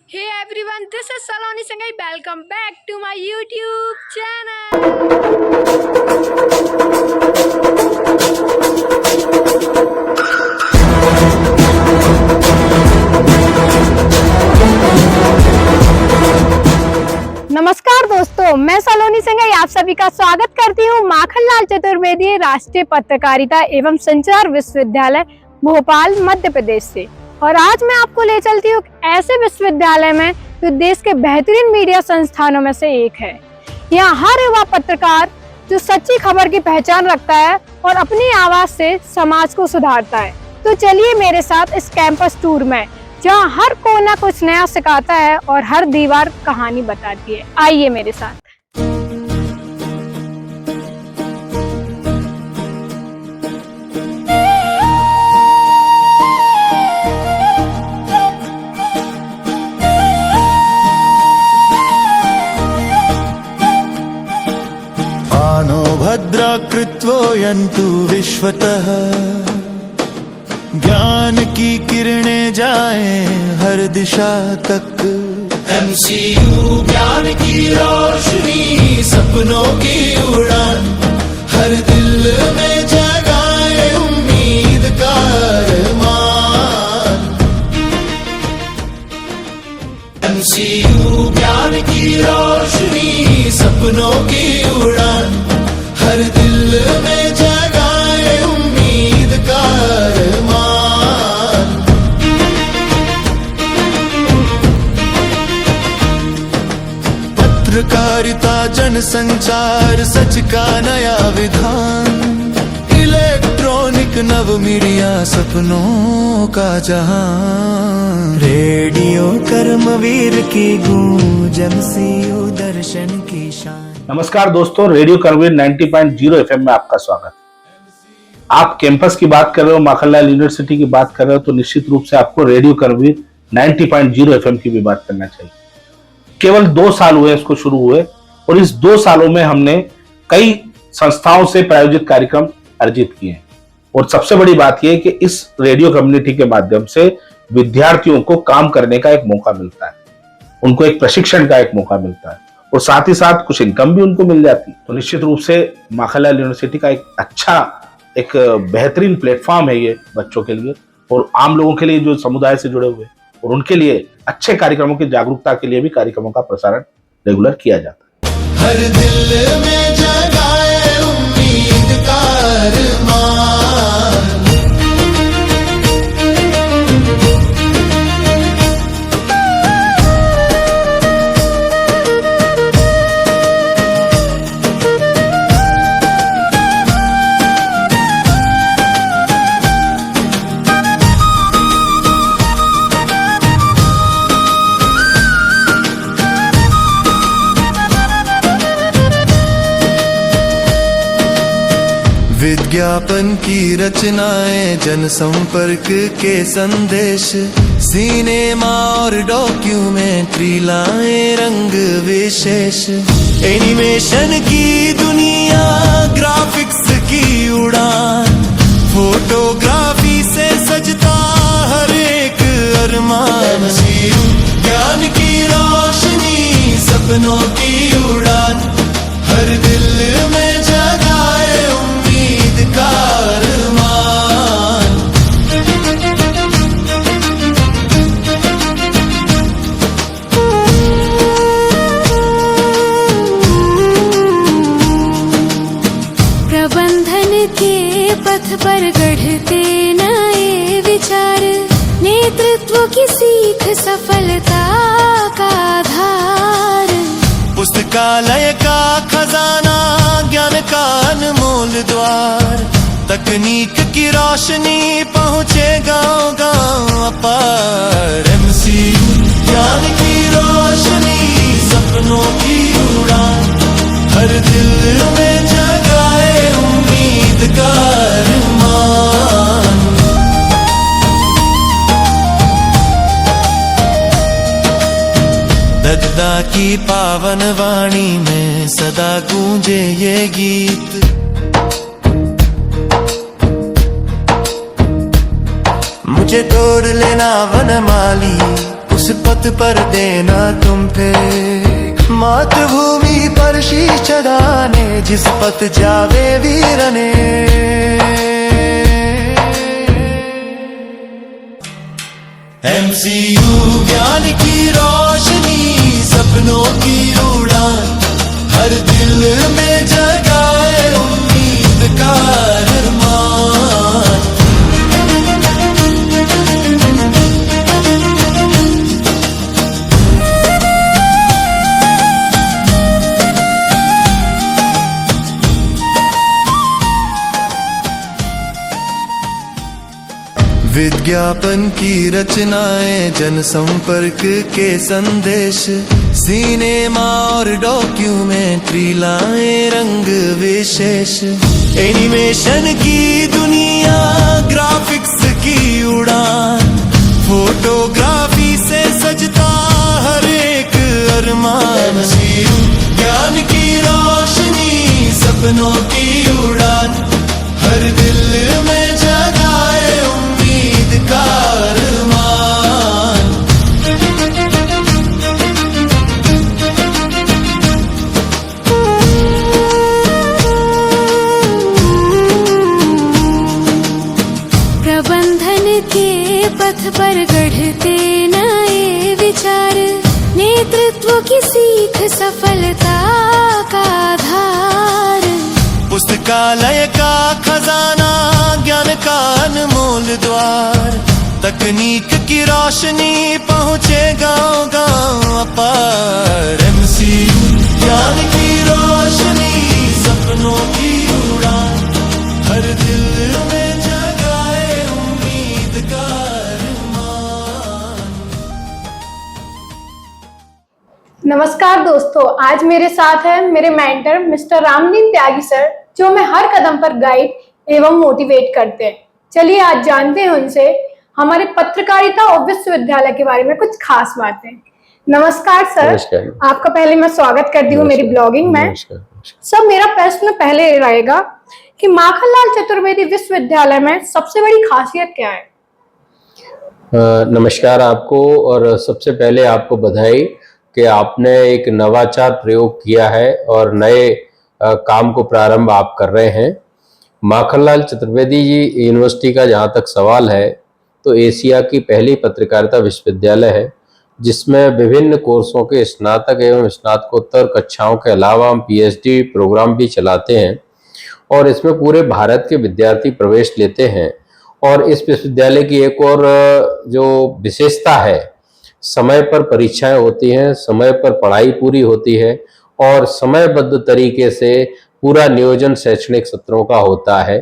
Hey everyone, this is Saloni Sangai. Welcome back to my YouTube channel. नमस्कार दोस्तों, मैं सलोनी Shanghai आप सभी का स्वागत करती हूँ माखनलाल चतुर्वेदी राष्ट्रीय पत्रकारिता एवं संचार विश्वविद्यालय भोपाल मध्य प्रदेश से। और आज मैं आपको ले चलती हूँ ऐसे विश्वविद्यालय में जो देश के बेहतरीन मीडिया संस्थानों में से एक है। यहाँ हर युवा पत्रकार जो सच्ची खबर की पहचान रखता है और अपनी आवाज से समाज को सुधारता है। तो चलिए मेरे साथ इस कैंपस टूर में, जहाँ हर कोना कुछ नया सिखाता है और हर दीवार कहानी बताती है। आइए मेरे साथ। आनो भद्रा कृत्वो यन्तु विश्वतः, ज्ञान की किरणें जाएं हर दिशा तक। MCU ज्ञान की रोशनी, सपनों की उड़ान, हर दिल में जगाए उम्मीद का अरमान। MCU ज्ञान की रोशनी, सपनों की उड़ान, हर दिल में जगाए उम्मीद का अरमान। पत्रकारिता जन संचार सच का नया विधान, इलेक्ट्रॉनिक नव मीडिया सपनों का जहां। रेडियो कर्मवीर की गूंज, MCU दर्शन की शान। नमस्कार दोस्तों, रेडियो कर्मवीर 90.0 FM में आपका स्वागत। आप कैंपस की बात कर रहे हो, माखनलाल यूनिवर्सिटी की बात कर रहे हो, तो निश्चित रूप से आपको रेडियो कर्मवीर 90.0 FM की भी बात करना चाहिए। केवल 2 साल हुए इसको शुरू हुए और इस 2 सालों में हमने कई संस्थाओं से प्रायोजित कार्यक्रम अर्जित किए हैं। और सबसे बड़ी बात यह है कि इस रेडियो कम्युनिटी के माध्यम से विद्यार्थियों को काम करने का एक मौका मिलता है, उनको एक प्रशिक्षण का एक मौका मिलता है और साथ ही साथ कुछ इनकम भी उनको मिल जाती है। तो निश्चित रूप से माखनलाल यूनिवर्सिटी का एक अच्छा, एक बेहतरीन प्लेटफॉर्म है ये बच्चों के लिए और आम लोगों के लिए जो समुदाय से जुड़े हुए और उनके लिए अच्छे कार्यक्रमों की जागरूकता के लिए भी कार्यक्रमों का प्रसारण रेगुलर किया जाता है। हर दिल में जगाए उम्मीद का अरमान। विज्ञापन की रचनाएं, जनसंपर्क के संदेश, सिनेमा और डॉक्यूमेंट्री लाए रंग विशेष। एनिमेशन की दुनिया, ग्राफिक्स की उड़ान, फोटोग्राफी से सजता हर एक अरमान। ज्ञान की रोशनी, सपनों की उड़ान, हर दिल में जगाए उम्मीद का अरमान। प्रबंधन के पथ पर गढ़ते नए विचार, नेतृत्व की सीख सफलता का आधार। पुस्तकालय का खजाना, ज्ञान का अनमोल द्वार, तकनीक की रोशनी पहुँचे गांव गांव अपार। MCU ज्ञान की रोशनी, सपनों की उड़ान, हर दिल में जगाए उम्मीद का अरमान। दद्दा की पावन वाणी में सदा गूंजे ये गीत, मुझे तोड़ लेना वनमाली, जिस पथ पर देना तुम पे, मातृभूमि पर शीश चढ़ाने जिस पथ जावे वीरने। MCU ज्ञान की रोशनी, सपनों की उड़ान, हर दिल में जगाए उम्मीद का अरमान। विज्ञापन की रचनाएं, जनसंपर्क के संदेश, सिनेमा और डॉक्यूमेंट्री लाए रंग विशेष। एनिमेशन की दुनिया, ग्राफिक्स की उड़ान, फोटोग्राफी से सजता हर एक अरमान। ज्ञान की रोशनी, सपनों की उड़ान, हर दिल में जगाए उम्मीद का अरमान। प्रबंधन के पथ पर गढ़ते नए विचार, नेतृत्व की सीख सफलता का आधार। पुस्तकालय का खजाना, ज्ञान का अनमोल द्वार, तकनीक की रोशनी पहुँचे गांव गांव अपार। MCU ज्ञान की रोशनी, सपनों की उड़ान, हर दिल में जगाए उम्मीद का अरमान। नमस्कार दोस्तों, आज मेरे साथ है मेरे मेंटर मिस्टर रामदीन त्यागी सर, जो हमें हर कदम पर गाइड एवं मोटिवेट करते हैं। चलिए आज जानते हैं उनसे हमारे पत्रकारिता और विश्वविद्यालय के बारे में कुछ खास बातें। नमस्कार सर। नमस्कार। आपका पहले मैं स्वागत करती हूँ मेरी ब्लॉगिंग में। सर, मेरा प्रश्न पहले रहेगा कि माखनलाल चतुर्वेदी विश्वविद्यालय में सबसे बड़ी खासियत क्या है? नमस्कार आपको, और सबसे पहले आपको बधाई कि आपने एक नवाचार प्रयोग किया है और नए काम को प्रारंभ आप कर रहे हैं। माखनलाल चतुर्वेदी जी यूनिवर्सिटी का जहाँ तक सवाल है तो एशिया की पहली पत्रकारिता विश्वविद्यालय है, जिसमें विभिन्न कोर्सों के स्नातक एवं स्नातकोत्तर कक्षाओं के अलावा हम PhD प्रोग्राम भी चलाते हैं और इसमें पूरे भारत के विद्यार्थी प्रवेश लेते हैं। और इस विश्वविद्यालय की एक और जो विशेषता है, समय पर परीक्षाएं होती हैं, समय पर पढ़ाई पूरी होती है और समयबद्ध तरीके से पूरा नियोजन शैक्षणिक सत्रों का होता है।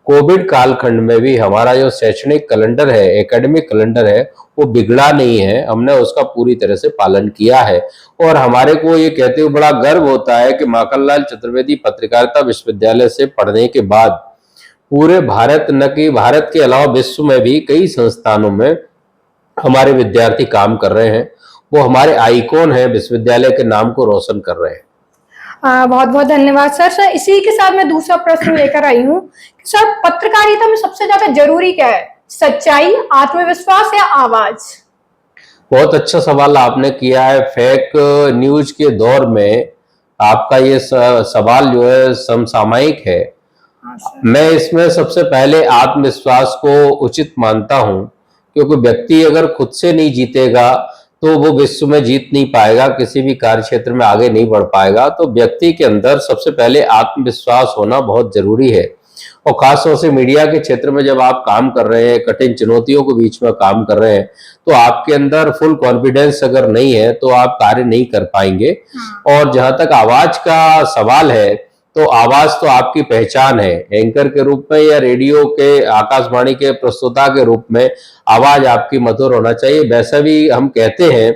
कोविड कालखंड में भी हमारा जो शैक्षणिक कैलेंडर है, एकेडमिक कैलेंडर है, वो बिगड़ा नहीं है। हमने उसका पूरी तरह से पालन किया है और हमारे को ये कहते हुए बड़ा गर्व होता है कि माखनलाल चतुर्वेदी पत्रकारिता विश्वविद्यालय से पढ़ने के बाद पूरे भारत, न कि भारत के अलावा विश्व में भी कई संस्थानों में हमारे विद्यार्थी काम कर रहे हैं। वो हमारे आइकॉन है, विश्वविद्यालय के नाम को रोशन कर रहे हैं। बहुत बहुत धन्यवाद सर। सर, इसी के साथ मैं दूसरा प्रश्न लेकर आई हूँ कि सर, पत्रकारिता में सबसे ज्यादा जरूरी क्या है? सच्चाई, आत्मविश्वास या आवाज? बहुत अच्छा सवाल आपने किया है। फेक न्यूज के दौर में आपका ये सवाल जो है समसामयिक है। मैं इसमें सबसे पहले आत्मविश्वास को उचित मानता हूँ, क्योंकि व्यक्ति अगर खुद से नहीं जीतेगा तो वो विश्व में जीत नहीं पाएगा, किसी भी कार्य क्षेत्र में आगे नहीं बढ़ पाएगा। तो व्यक्ति के अंदर सबसे पहले आत्मविश्वास होना बहुत जरूरी है। और खासतौर से मीडिया के क्षेत्र में जब आप काम कर रहे हैं, कठिन चुनौतियों के बीच में काम कर रहे हैं, तो आपके अंदर फुल कॉन्फिडेंस अगर नहीं है तो आप कार्य नहीं कर पाएंगे। और जहां तक आवाज का सवाल है, तो आवाज तो आपकी पहचान है। एंकर के रूप में या रेडियो के, आकाशवाणी के प्रस्तुता के रूप में आवाज आपकी मधुर होना चाहिए। वैसे भी हम कहते हैं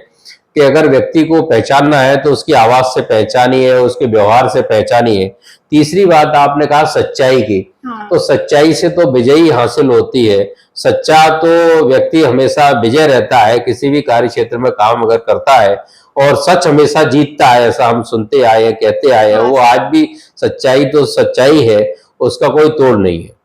कि अगर व्यक्ति को पहचानना है तो उसकी आवाज से पहचानिए, उसके व्यवहार से पहचानिए। तीसरी बात आपने कहा सच्चाई की, तो सच्चाई से तो विजयी हासिल होती है। सच्चा तो व्यक्ति हमेशा विजय रहता है, किसी भी कार्य क्षेत्र में काम अगर करता है, और सच हमेशा जीतता है, ऐसा हम सुनते आए हैं, कहते आए हैं। वो आज भी सच्चाई तो सच्चाई है, उसका कोई तोड़ नहीं है।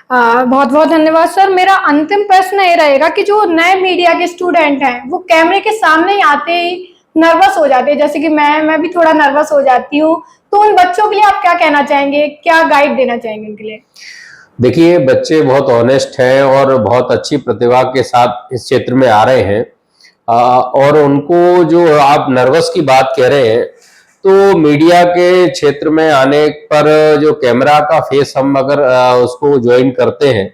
बहुत बहुत धन्यवाद सर। मेरा अंतिम प्रश्न ये रहेगा कि जो नए मीडिया के स्टूडेंट हैं वो कैमरे के सामने ही आते ही नर्वस हो जाते हैं, जैसे कि मैं भी थोड़ा नर्वस हो जाती हूँ, तो उन बच्चों के लिए आप क्या कहना चाहेंगे, क्या गाइड देना चाहेंगे उनके लिए? देखिए, बच्चे बहुत ऑनेस्ट हैं और बहुत अच्छी प्रतिभा के साथ इस क्षेत्र में आ रहे हैं। और उनको जो आप नर्वस की बात कह रहे हैं, तो मीडिया के क्षेत्र में आने पर जो कैमरा का फेस हम अगर उसको ज्वाइन करते हैं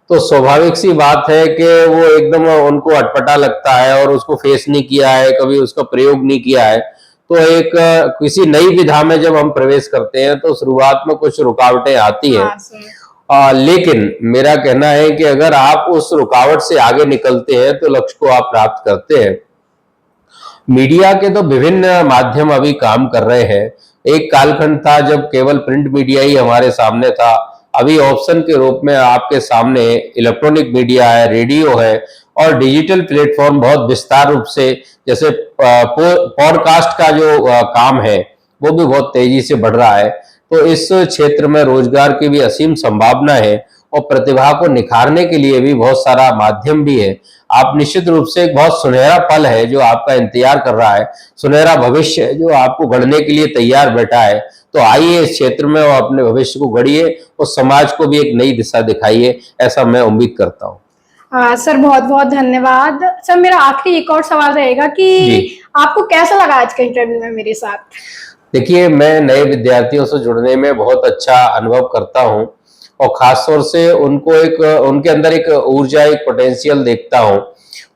तो स्वाभाविक सी बात है कि वो एकदम उनको अटपटा लगता है और उसको फेस नहीं किया है, कभी उसका प्रयोग नहीं किया है। तो एक किसी नई विधा में जब हम प्रवेश करते हैं तो शुरुआत में कुछ रुकावटें आती हैं। हाँ सर। लेकिन मेरा कहना है कि अगर आप उस रुकावट से आगे निकलते हैं तो लक्ष्य को आप प्राप्त करते हैं। मीडिया के तो विभिन्न माध्यम अभी काम कर रहे हैं। एक कालखंड था जब केवल प्रिंट मीडिया ही हमारे सामने था। अभी ऑप्शन के रूप में आपके सामने इलेक्ट्रॉनिक मीडिया है, रेडियो है और डिजिटल प्लेटफॉर्म बहुत विस्तार रूप से, जैसे पॉडकास्ट का जो काम है वो भी बहुत तेजी से बढ़ रहा है। तो इस क्षेत्र में रोजगार की भी असीम संभावना है और प्रतिभा को निखारने के लिए भी बहुत सारा माध्यम भी है। आप निश्चित रूप से एक बहुत सुनहरा पल है जो आपका इंतजार कर रहा है, सुनहरा भविष्य है जो आपको गढ़ने के लिए तैयार बैठा है। तो आइए इस क्षेत्र में और अपने भविष्य को गढ़िए और समाज को भी एक नई दिशा दिखाइए, ऐसा मैं उम्मीद करता हूँ। सर बहुत बहुत धन्यवाद। सर मेरा आखिरी एक और सवाल रहेगा कि आपको कैसा लगा आज का इंटरव्यू में मेरे साथ? देखिए, मैं नए विद्यार्थियों से जुड़ने में बहुत अच्छा अनुभव करता हूँ और खासतौर से उनके अंदर एक ऊर्जा, एक पोटेंशियल देखता हूँ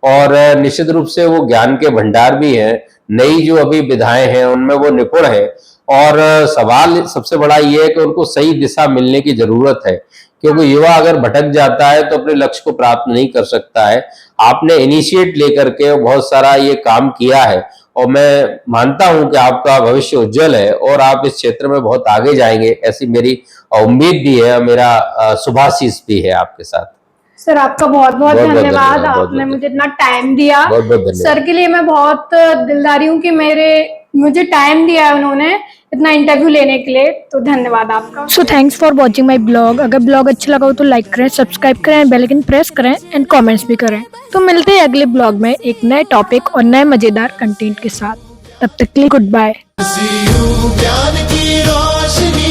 और निश्चित रूप से वो ज्ञान के भंडार भी हैं। नई जो अभी विधाएं हैं उनमें वो निपुण है और सवाल सबसे बड़ा ये है कि उनको सही दिशा मिलने की जरूरत है, क्योंकि युवा अगर भटक जाता है तो अपने लक्ष्य को प्राप्त नहीं कर सकता है। आपने इनिशिएट लेकर के बहुत सारा ये काम किया है और मैं मानता हूं कि आपका भविष्य उज्जवल है और आप इस क्षेत्र में बहुत आगे जाएंगे, ऐसी मेरी उम्मीद भी है। मेरा शुभाशीष भी है आपके साथ। सर आपका बहुत बहुत धन्यवाद, आपने मुझे इतना टाइम दिया। सर के लिए मैं बहुत दिलदारी हूँ कि मुझे टाइम दिया उन्होंने इतना इंटरव्यू लेने के लिए, तो धन्यवाद आपका। So thanks for watching my blog. अगर ब्लॉग अच्छा लगा हो तो लाइक करें, सब्सक्राइब करें, बेल आइकन प्रेस करें एंड कमेंट्स भी करें। तो मिलते हैं अगले ब्लॉग में एक नए टॉपिक और नए मजेदार कंटेंट के साथ। तब तक के लिए गुड बाय। ज्ञान की रोशनी